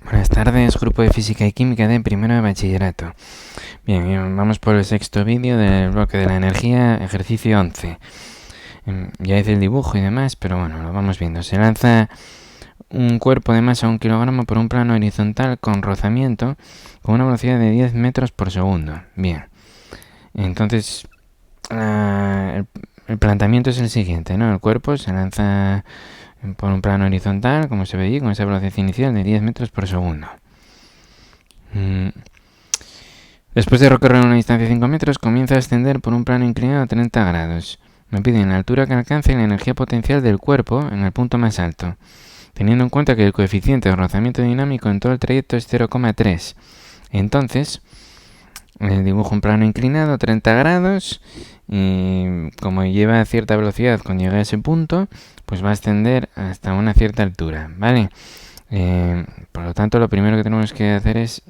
Buenas tardes, grupo de Física y Química de primero de bachillerato. Bien, vamos por el sexto vídeo del bloque de la energía, ejercicio 11. Ya hice el dibujo y demás, pero bueno, lo vamos viendo. Se lanza un cuerpo de masa 1 kilogramo por un plano horizontal con rozamiento con una velocidad de 10 metros por segundo. Bien, entonces el planteamiento es el siguiente, ¿no? El cuerpo se lanza por un plano horizontal, como se ve allí, con esa velocidad inicial de 10 metros por segundo. Después de recorrer una distancia de 5 metros, comienza a ascender por un plano inclinado a 30 grados. Me piden la altura que alcance y la energía potencial del cuerpo en el punto más alto, teniendo en cuenta que el coeficiente de rozamiento dinámico en todo el trayecto es 0,3. Entonces, dibujo un plano inclinado a 30 grados y como lleva a cierta velocidad cuando llega a ese punto, pues va a ascender hasta una cierta altura, ¿vale? Por lo tanto, lo primero que tenemos que hacer es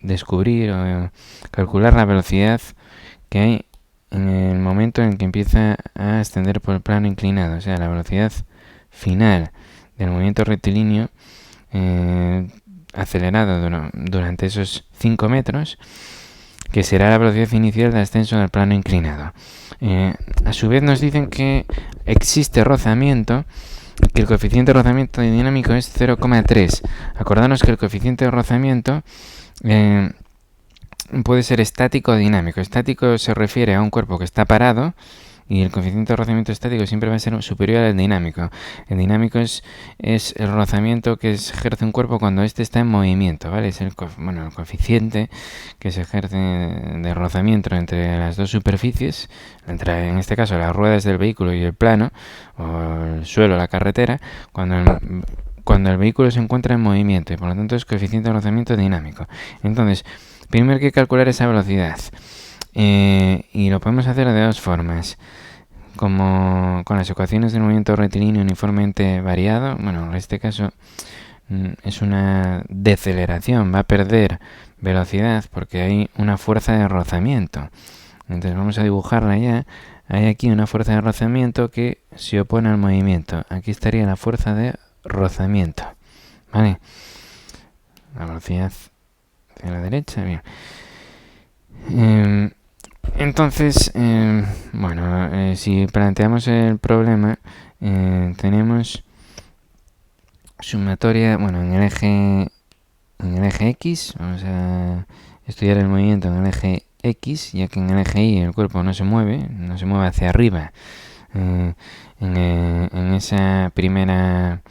descubrir o calcular la velocidad que hay en el momento en que empieza a ascender por el plano inclinado, o sea, la velocidad final del movimiento rectilíneo acelerado durante esos 5 metros, que será la velocidad inicial de ascenso del plano inclinado. A su vez nos dicen que existe rozamiento, que el coeficiente de rozamiento dinámico es 0,3. Acordaros que el coeficiente de rozamiento puede ser estático o dinámico. Estático se refiere a un cuerpo que está parado y el coeficiente de rozamiento estático siempre va a ser superior al dinámico. El dinámico es el rozamiento que ejerce un cuerpo cuando éste está en movimiento, ¿vale? Es el coeficiente que se ejerce de rozamiento entre las dos superficies, entre, en este caso, las ruedas del vehículo y el plano, o el suelo, la carretera, cuando el vehículo se encuentra en movimiento, y por lo tanto es coeficiente de rozamiento dinámico. Entonces, primero hay que calcular esa velocidad. Y lo podemos hacer de dos formas, como con las ecuaciones del movimiento rectilíneo uniformemente variado. Bueno, en este caso es una deceleración, va a perder velocidad porque hay una fuerza de rozamiento. Entonces vamos a dibujarla ya. Hay aquí una fuerza de rozamiento que se opone al movimiento. Aquí estaría la fuerza de rozamiento, ¿vale? La velocidad hacia la derecha, bien. Entonces, si planteamos el problema, tenemos sumatoria, en el eje X, vamos a estudiar el movimiento en el eje X, ya que en el eje Y el cuerpo no se mueve hacia arriba en esa primera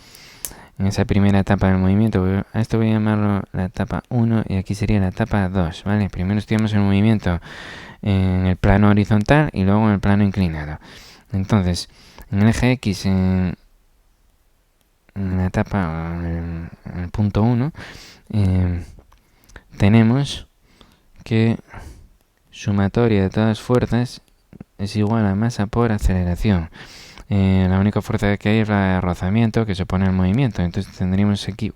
etapa del movimiento. A esto voy a llamarlo la etapa 1 y aquí sería la etapa 2, ¿vale? Primero estudiamos el movimiento en el plano horizontal y luego en el plano inclinado. Entonces, en el eje X, en la etapa, en el punto 1, tenemos que sumatoria de todas fuerzas es igual a masa por aceleración. La única fuerza que hay es la de rozamiento, que se opone al movimiento. Entonces tendríamos aquí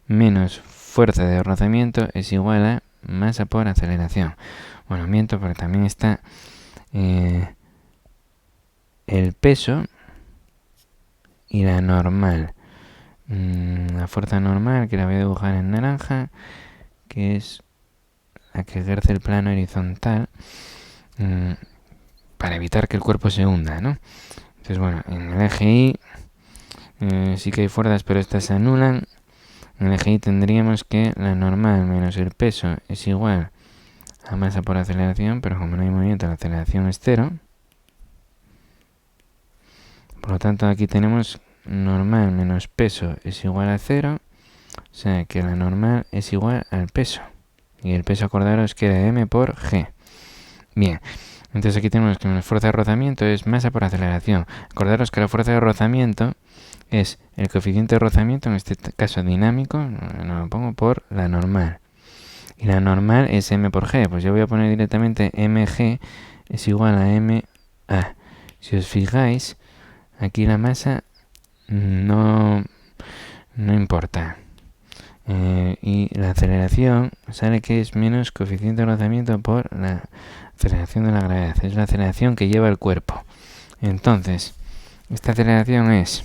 menos fuerza de rozamiento es igual a masa por aceleración. Bueno, miento porque también está el peso y la normal. La fuerza normal, que la voy a dibujar en naranja, que es la que ejerce el plano horizontal para evitar que el cuerpo se hunda, ¿no? Entonces, en el eje Y sí que hay fuerzas, pero estas se anulan. En el eje Y tendríamos que la normal menos el peso es igual a masa por aceleración, pero como no hay movimiento, la aceleración es 0. Por lo tanto, aquí tenemos normal menos peso es igual a 0. O sea que la normal es igual al peso. Y el peso, acordaros que era m por g. Bien. Entonces aquí tenemos que la fuerza de rozamiento es masa por aceleración. Acordaros que la fuerza de rozamiento es el coeficiente de rozamiento, en este caso dinámico, no lo pongo, por la normal. Y la normal es m por g. Pues yo voy a poner directamente mg es igual a ma. Si os fijáis, aquí la masa no importa. Y la aceleración sale que es menos coeficiente de rozamiento por la aceleración de la gravedad. Es la aceleración que lleva el cuerpo. Entonces, esta aceleración es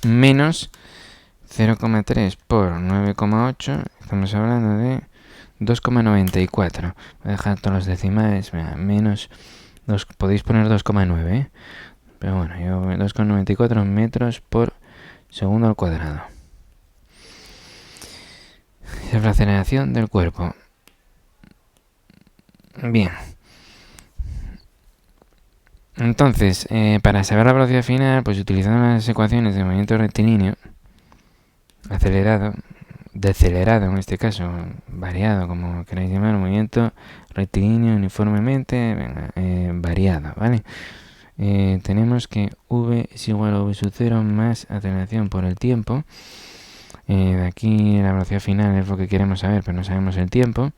menos 0,3 por 9,8, estamos hablando de 2,94. Voy a dejar todos los decimales, menos, podéis poner 2,9, ¿eh? Pero bueno, yo 2,94 metros por segundo al cuadrado. Es la aceleración del cuerpo. Bien. Entonces, para saber la velocidad final, pues utilizando las ecuaciones de movimiento rectilíneo, acelerado, decelerado en este caso, variado, como queráis llamar, movimiento rectilíneo uniformemente variado, ¿vale? Tenemos que v es igual a v sub 0 más aceleración por el tiempo. Aquí la velocidad final es lo que queremos saber, pero no sabemos el tiempo.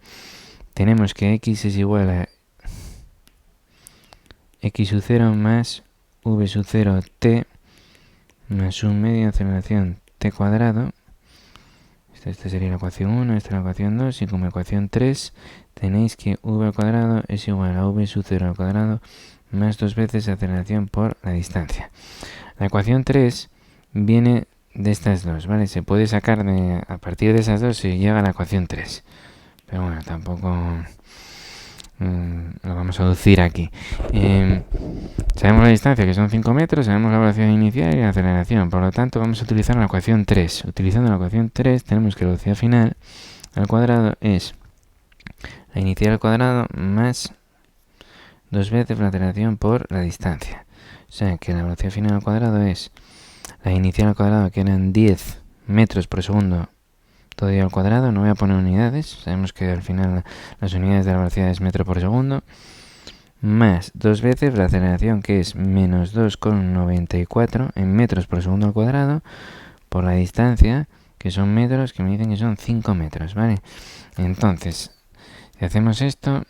Tenemos que x es igual a x sub 0 más v sub 0 t más un medio aceleración t cuadrado. Esta sería la ecuación 1, esta es la ecuación 2, y como ecuación 3 tenéis que v al cuadrado es igual a v sub 0 al cuadrado más 2 veces aceleración por la distancia. La ecuación 3 viene de estas dos, ¿vale? Se puede sacar a partir de esas dos se llega a la ecuación 3. Pero bueno, tampoco lo vamos a deducir aquí. Sabemos la distancia, que son 5 metros, sabemos la velocidad inicial y la aceleración. Por lo tanto, vamos a utilizar la ecuación 3. Utilizando la ecuación 3, tenemos que la velocidad final al cuadrado es la inicial al cuadrado más 2 veces la aceleración por la distancia. O sea, que la velocidad final al cuadrado es la inicial al cuadrado, que eran 10 metros por segundo, todo ello al cuadrado. No voy a poner unidades, sabemos que al final las unidades de la velocidad es metro por segundo, más 2 veces la aceleración, que es menos 2,94 en metros por segundo al cuadrado, por la distancia, que son metros, que me dicen que son 5 metros, ¿vale? Entonces, si hacemos esto,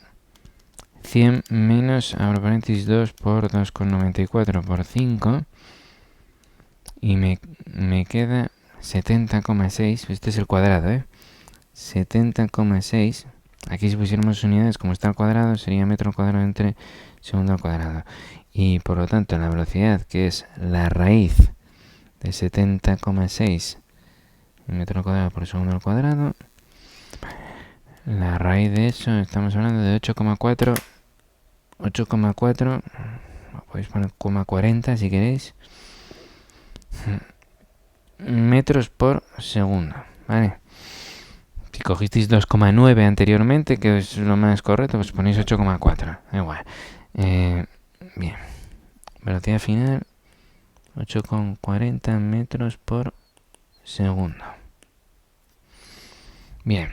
100 menos, abro paréntesis, 2 por 2,94 por 5, y me queda 70,6, este es el cuadrado, 70,6. Aquí si pusiéramos unidades como está al cuadrado, sería metro al cuadrado entre segundo al cuadrado. Y por lo tanto la velocidad, que es la raíz de 70,6 metro al cuadrado por segundo al cuadrado, la raíz de eso, estamos hablando de 8,4, podéis poner 40 si queréis, metros por segundo, ¿vale? Si cogisteis 2,9 anteriormente, que es lo más correcto, pues ponéis 8,4. Igual. Bien. Velocidad final, 8,40 metros por segundo. Bien.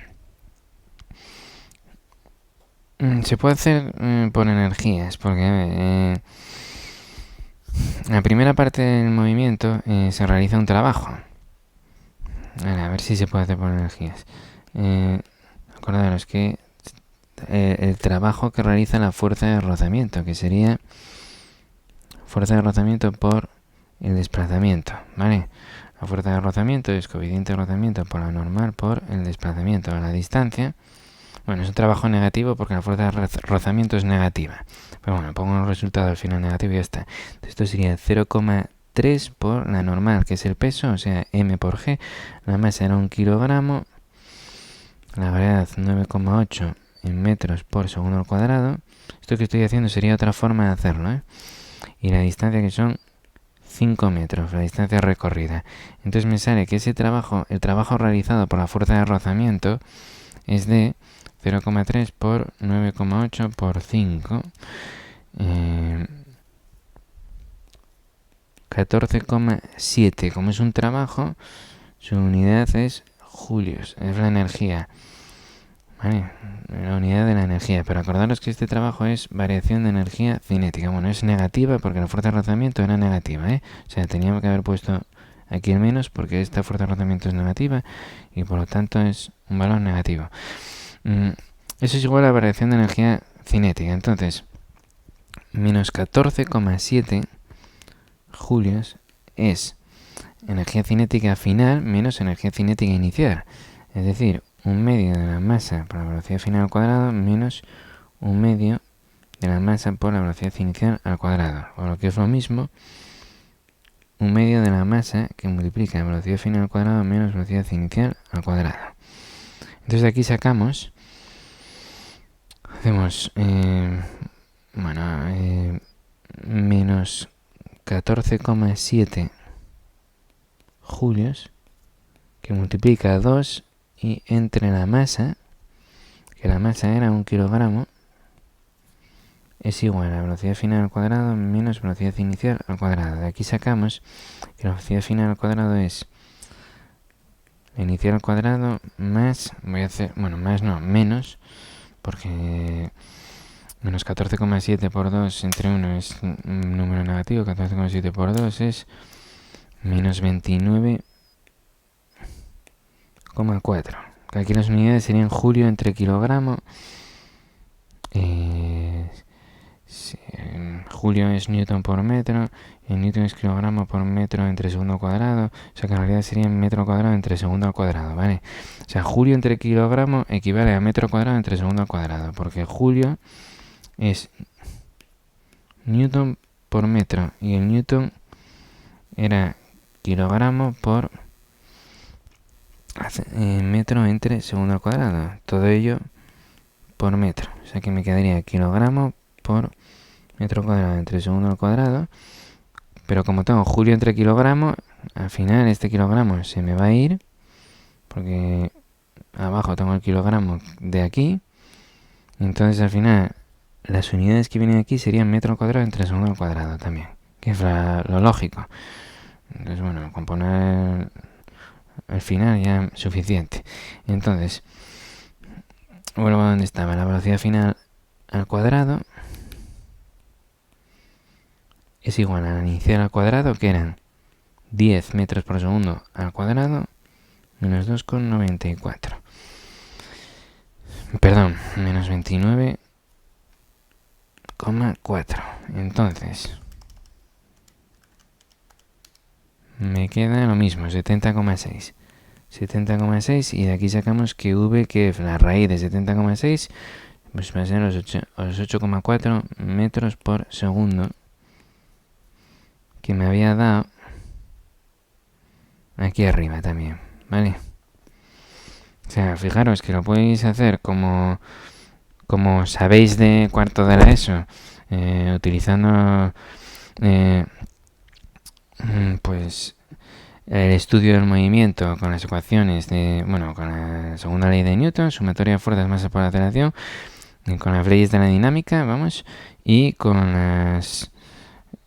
Se puede hacer por energías, porque la primera parte del movimiento se realiza un trabajo. A ver si se puede hacer por energías. Acordaros que el trabajo que realiza la fuerza de rozamiento, que sería fuerza de rozamiento por el desplazamiento, ¿vale? La fuerza de rozamiento es coeficiente de rozamiento por la normal por el desplazamiento a la distancia. Bueno, es un trabajo negativo porque la fuerza de rozamiento es negativa. Pero bueno, pongo el resultado al final negativo y ya está. Entonces, esto sería 0,3 por la normal, que es el peso, o sea, m por g. La masa era 1 kilogramo. La gravedad 9,8 en metros por segundo al cuadrado. Esto que estoy haciendo sería otra forma de hacerlo, Y la distancia, que son 5 metros, la distancia recorrida. Entonces me sale que ese trabajo, el trabajo realizado por la fuerza de rozamiento, es de 0,3 por 9,8 por 5. 14,7. Como es un trabajo, su unidad es julios, es la energía. ¿Vale? La unidad de la energía. Pero acordaros que este trabajo es variación de energía cinética. Bueno, es negativa porque la fuerza de rozamiento era negativa, O sea, teníamos que haber puesto aquí el menos porque esta fuerza de rozamiento es negativa y por lo tanto es un valor negativo. Eso es igual a la variación de energía cinética. Entonces, menos 14,7 julios es energía cinética final menos energía cinética inicial. Es decir, un medio de la masa por la velocidad final al cuadrado menos un medio de la masa por la velocidad inicial al cuadrado. O lo que es lo mismo, un medio de la masa que multiplica la velocidad final al cuadrado menos velocidad inicial al cuadrado. Entonces de aquí sacamos, hacemos, menos 14,7 julios, que multiplica 2 y entre la masa, que la masa era 1 kilogramo, es igual a la velocidad final al cuadrado menos velocidad inicial al cuadrado. De aquí sacamos que la velocidad final al cuadrado es la inicial al cuadrado más, menos, porque menos 14,7 por 2 entre 1 es un número negativo, 14,7 por 2 es menos 29,4. Aquí las unidades serían julio entre kilogramo. Julio es newton por metro, y newton es kilogramo por metro entre segundo al cuadrado, o sea que en realidad sería metro cuadrado entre segundo al cuadrado, ¿vale? O sea, julio entre kilogramo equivale a metro cuadrado entre segundo al cuadrado, porque julio es newton por metro, y el newton era kilogramo por metro entre segundo al cuadrado, todo ello por metro, o sea que me quedaría kilogramo por metro cuadrado entre segundo al cuadrado, pero como tengo julio entre kilogramo, al final este kilogramo se me va a ir, porque abajo tengo el kilogramo de aquí, entonces al final las unidades que vienen aquí serían metro cuadrado entre segundo al cuadrado también, que es lo lógico. Entonces bueno, con poner al final ya suficiente. Entonces, vuelvo a donde estaba, la velocidad final al cuadrado es igual a la inicial al cuadrado, que eran 10 metros por segundo al cuadrado, menos 2,94. Perdón, menos 29,4. Entonces, me queda lo mismo, 70,6. 70,6 y de aquí sacamos que v, que es la raíz de 70,6, pues va a ser los 8,4 metros por segundo, que me había dado aquí arriba también, ¿vale? O sea, fijaros que lo podéis hacer como sabéis de cuarto de la ESO, utilizando pues el estudio del movimiento con las ecuaciones con la segunda ley de Newton, sumatoria de fuerzas, masa por aceleración, con las leyes de la dinámica, y con las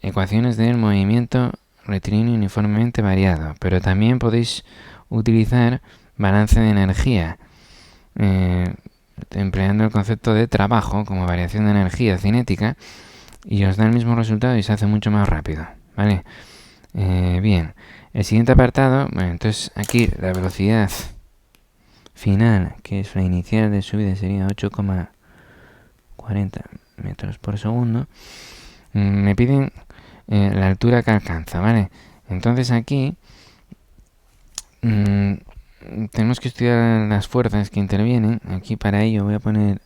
ecuaciones del movimiento rectilíneo uniformemente variado. Pero también podéis utilizar balance de energía, empleando el concepto de trabajo como variación de energía cinética, y os da el mismo resultado y se hace mucho más rápido, ¿vale? Bien, el siguiente apartado, entonces aquí la velocidad final, que es la inicial de subida, sería 8,40 metros por segundo. Me piden la altura que alcanza, ¿vale? Entonces aquí tenemos que estudiar las fuerzas que intervienen. Aquí para ello voy a poner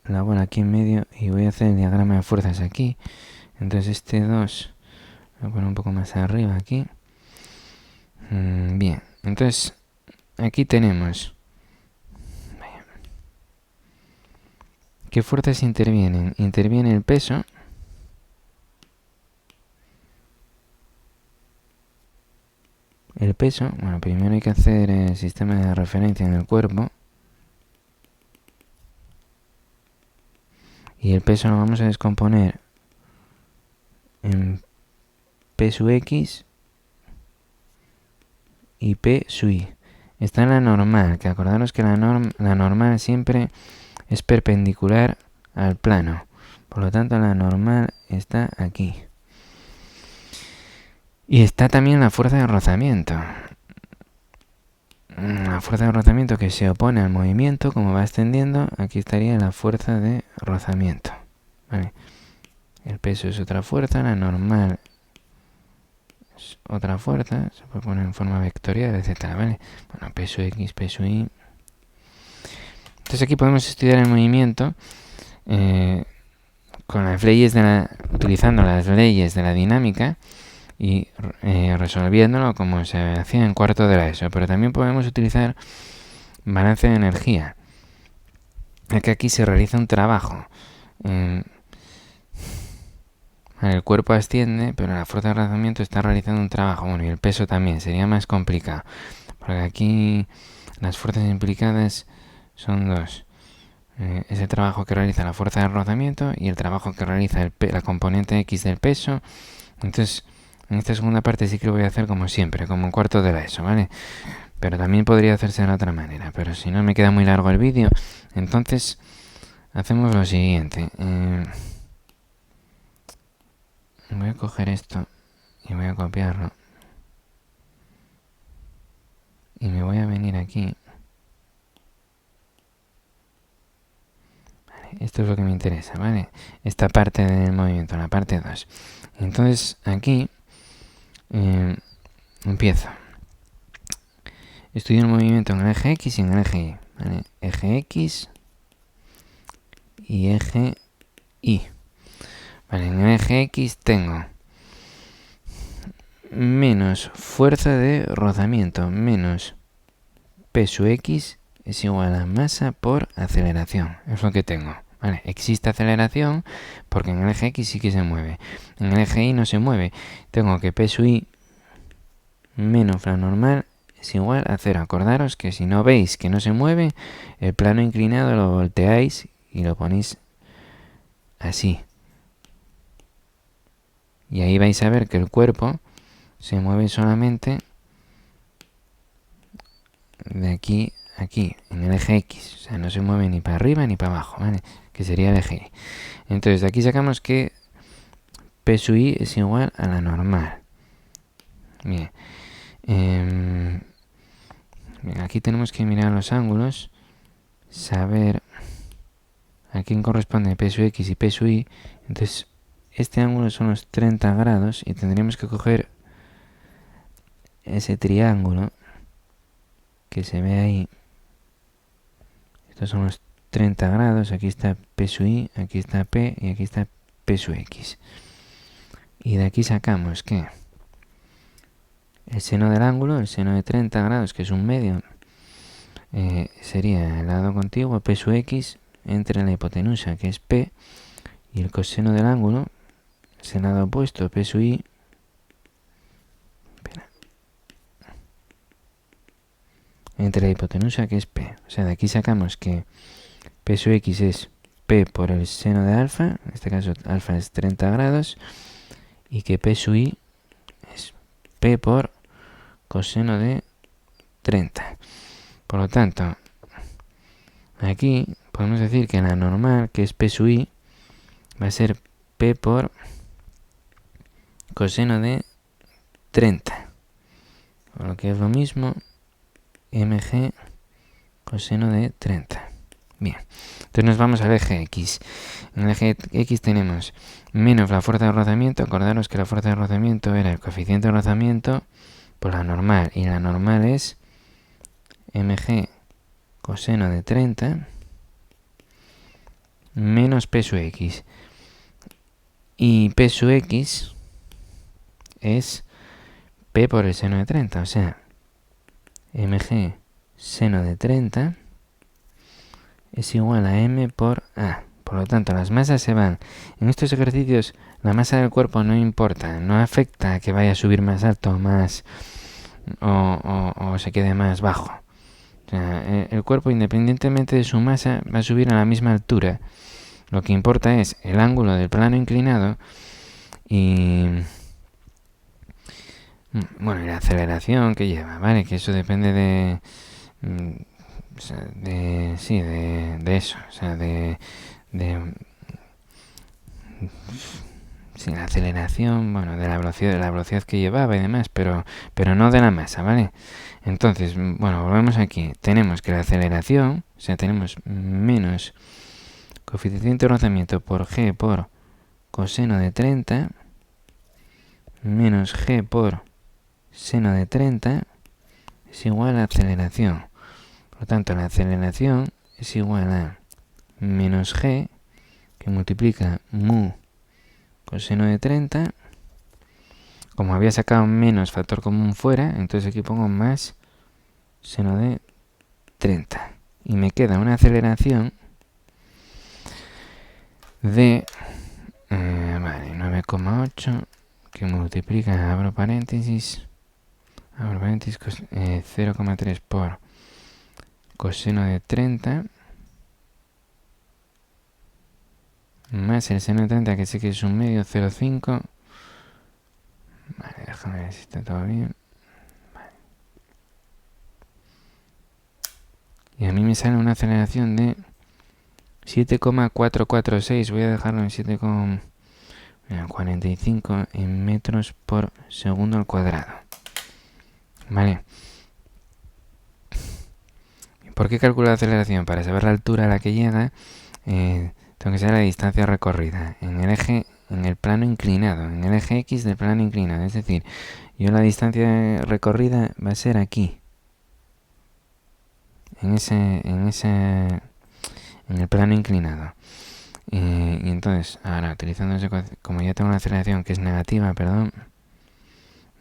la bola aquí en medio y voy a hacer el diagrama de fuerzas aquí. Entonces este 2 voy a poner un poco más arriba aquí. Bien, entonces aquí tenemos ¿qué fuerzas intervienen? Interviene el peso, bueno, primero hay que hacer el sistema de referencia en el cuerpo, y el peso lo vamos a descomponer en P sub X y P sub Y. Está en la normal, que acordaros que la normal siempre es perpendicular al plano, por lo tanto la normal está aquí. Y está también la fuerza de rozamiento. La fuerza de rozamiento que se opone al movimiento, como va ascendiendo, aquí estaría la fuerza de rozamiento, ¿vale? El peso es otra fuerza, la normal es otra fuerza, se puede poner en forma vectorial, etcétera, ¿vale? Bueno, peso X, peso Y. Entonces aquí podemos estudiar el movimiento con las leyes utilizando las leyes de la dinámica, y resolviéndolo como se hacía en cuarto de la ESO. Pero también podemos utilizar balance de energía, ya que aquí se realiza un trabajo. El cuerpo asciende, pero la fuerza de rozamiento está realizando un trabajo. Bueno, y el peso también, sería más complicado. Porque aquí las fuerzas implicadas son dos. Ese trabajo que realiza la fuerza de rozamiento y el trabajo que realiza la componente X del peso. Entonces, en esta segunda parte sí que lo voy a hacer como siempre, como en cuarto de la ESO, ¿vale? Pero también podría hacerse de la otra manera. Pero si no me queda muy largo el vídeo, entonces hacemos lo siguiente. Voy a coger esto y voy a copiarlo. Y me voy a venir aquí. Vale, esto es lo que me interesa, ¿vale? Esta parte del movimiento, la parte 2. Entonces aquí empiezo. Estudio el movimiento en el eje X y en el eje Y. ¿Vale? Eje X y eje Y. Vale, en el eje X tengo menos fuerza de rozamiento menos peso X es igual a masa por aceleración. Es lo que tengo. Vale, existe aceleración porque en el eje X sí que se mueve. En el eje Y no se mueve. Tengo que peso Y menos la normal es igual a 0. Acordaros que si no veis que no se mueve, el plano inclinado lo volteáis y lo ponéis así. Y ahí vais a ver que el cuerpo se mueve solamente de aquí a aquí, en el eje X. O sea, no se mueve ni para arriba ni para abajo, ¿vale? Que sería el eje Y. Entonces, de aquí sacamos que P sub I es igual a la normal. Bien. Bien, aquí tenemos que mirar los ángulos, saber a quién corresponde P sub X y P sub Y. Entonces, este ángulo son los 30 grados y tendríamos que coger ese triángulo que se ve ahí. Estos son los 30 grados. Aquí está P sub I, aquí está P y aquí está P sub X. Y de aquí sacamos que el seno del ángulo, el seno de 30 grados, que es un medio, sería el lado contiguo P sub X entre la hipotenusa, que es P, y el coseno del ángulo es el lado opuesto, P sub I. Entre la hipotenusa, que es P. O sea, de aquí sacamos que P sub X es P por el seno de alfa, en este caso alfa es 30 grados, y que P sub I es P por coseno de 30. Por lo tanto, aquí podemos decir que la normal, que es P sub I, va a ser P por coseno de 30. Por lo que es lo mismo, mg coseno de 30. Bien, entonces nos vamos al eje X. En el eje X tenemos menos la fuerza de rozamiento. Acordaros que la fuerza de rozamiento era el coeficiente de rozamiento por la normal. Y la normal es mg coseno de 30 menos P sub X. Y P sub X es P por el seno de 30. O sea, mg seno de 30 es igual a m por a. Por lo tanto, las masas se van. En estos ejercicios, la masa del cuerpo no importa, no afecta a que vaya a subir más alto más o se quede más bajo. O sea, el cuerpo, independientemente de su masa, va a subir a la misma altura. Lo que importa es el ángulo del plano inclinado y bueno, y la aceleración que lleva, ¿vale? Que eso depende de eso, o sea, la aceleración, bueno, de la velocidad que llevaba y demás, pero no de la masa, ¿vale? Entonces, bueno, volvemos aquí. Tenemos que la aceleración, o sea, tenemos menos coeficiente de rozamiento por g por coseno de 30 menos g por seno de 30 es igual a aceleración. Por lo tanto, la aceleración es igual a menos g, que multiplica mu coseno de 30, como había sacado menos factor común fuera, entonces aquí pongo más seno de 30. Y me queda una aceleración de vale, 9,8 que multiplica, abro paréntesis, 0,3 por coseno de 30 más el seno de 30, que sé que es un medio, 0,5. Vale, déjame ver si está todo bien. Vale. Y a mí me sale una aceleración de 7,446. Voy a dejarlo en 7,45 en metros por segundo al cuadrado. Vale. ¿Por qué calculo la aceleración? Para saber la altura a la que llega, tengo que saber la distancia recorrida en el eje, en el plano inclinado, en el eje X del plano inclinado. Es decir, yo la distancia recorrida va a ser aquí, en el plano inclinado. Y entonces, ahora, utilizando esa ecuación, como ya tengo una aceleración que es negativa, perdón,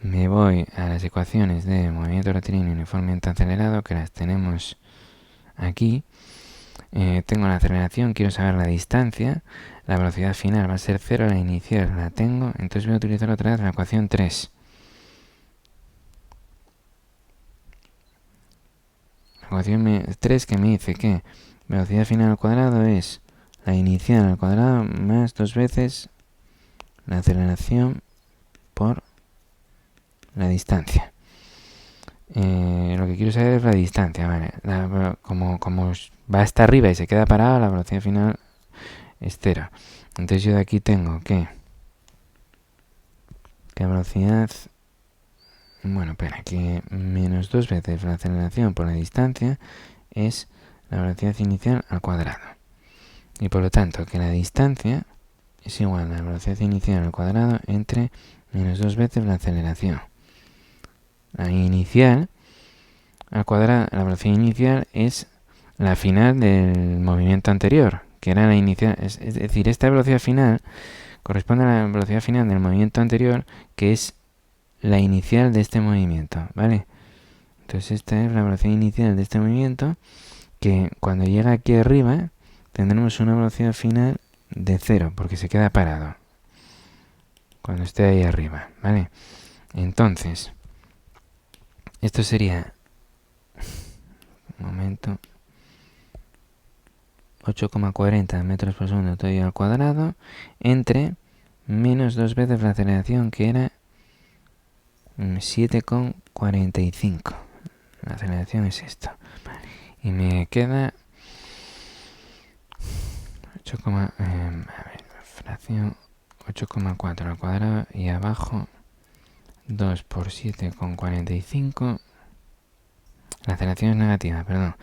me voy a las ecuaciones de movimiento rectilíneo uniformemente acelerado, que las tenemos aquí. Tengo la aceleración, quiero saber la distancia, la velocidad final va a ser 0, la inicial la tengo, entonces voy a utilizar otra vez la ecuación 3. La ecuación 3 que me dice que velocidad final al cuadrado es la inicial al cuadrado más 2 veces la aceleración por la distancia. Lo que quiero saber es la distancia, ¿vale? Como va hasta arriba y se queda parado, la velocidad final es 0. Entonces yo de aquí tengo que velocidad, bueno, espera, que menos 2 veces la aceleración por la distancia es la velocidad inicial al cuadrado. Y por lo tanto que la distancia es igual a la velocidad inicial al cuadrado entre menos 2 veces la aceleración. La inicial al cuadrado, la velocidad inicial es la final del movimiento anterior, que era la inicial. Es decir, esta velocidad final corresponde a la velocidad final del movimiento anterior, que es la inicial de este movimiento, ¿vale? Entonces esta es la velocidad inicial de este movimiento, que cuando llega aquí arriba tendremos una velocidad final de 0, porque se queda parado cuando esté ahí arriba, ¿vale? Entonces, esto sería, un momento, 8,40 metros por segundo todo al cuadrado, entre menos 2 veces la aceleración, que era 7,45. La aceleración es esto. Y me queda 8,4 al cuadrado y abajo 2 por 7,45. La aceleración es negativa, perdón.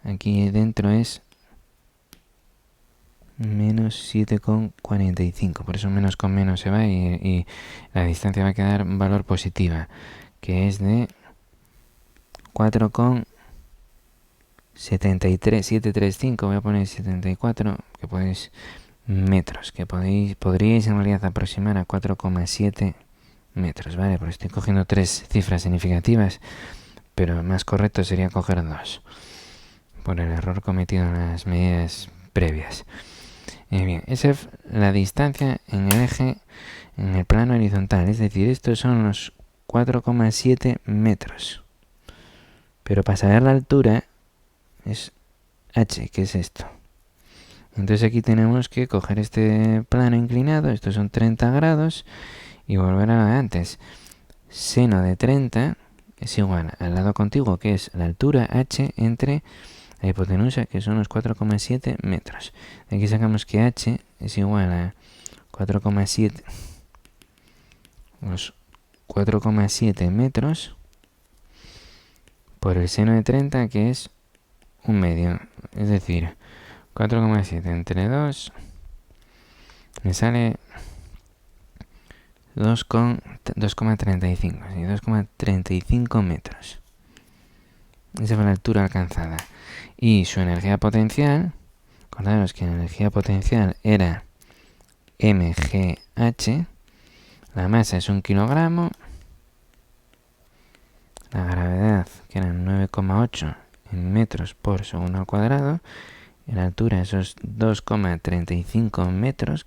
Aquí dentro es menos 7,45. Por eso menos con menos se va y la distancia va a quedar un valor positiva, que es de 4,735. Voy a poner 74, que podéis metros, que podríais en realidad aproximar a 4,7 metros, ¿vale? Porque estoy cogiendo 3 cifras significativas, pero más correcto sería coger 2, por el error cometido en las medidas previas. Bien, esa es la distancia en el eje, en el plano horizontal, es decir, estos son los 4,7 metros. Pero para saber la altura es h, que es esto. Entonces aquí tenemos que coger este plano inclinado, estos son 30 grados, y volver a lo de antes. Seno de 30 es igual al lado contiguo, que es la altura h, entre la hipotenusa, que son los 4,7 metros. De aquí sacamos que h es igual a 4,7, los 4,7 metros por el seno de 30, que es un medio. Es decir, 4,7 entre 2 me sale 2,35. Sí, 2,35 metros. Esa fue la altura alcanzada. Y su energía potencial Acordaros que la energía potencial era mgh, la masa es 1 kilogramo, la gravedad, que eran 9,8 en metros por segundo al cuadrado, y la altura, esos 2,35 metros.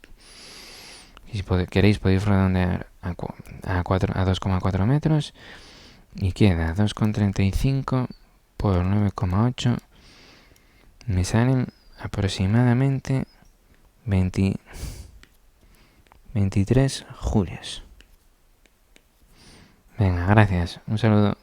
Y si queréis podéis redondear a 2,4 metros, y queda 2,35 por 9,8, me salen aproximadamente 23 julios. Venga, gracias. Un saludo.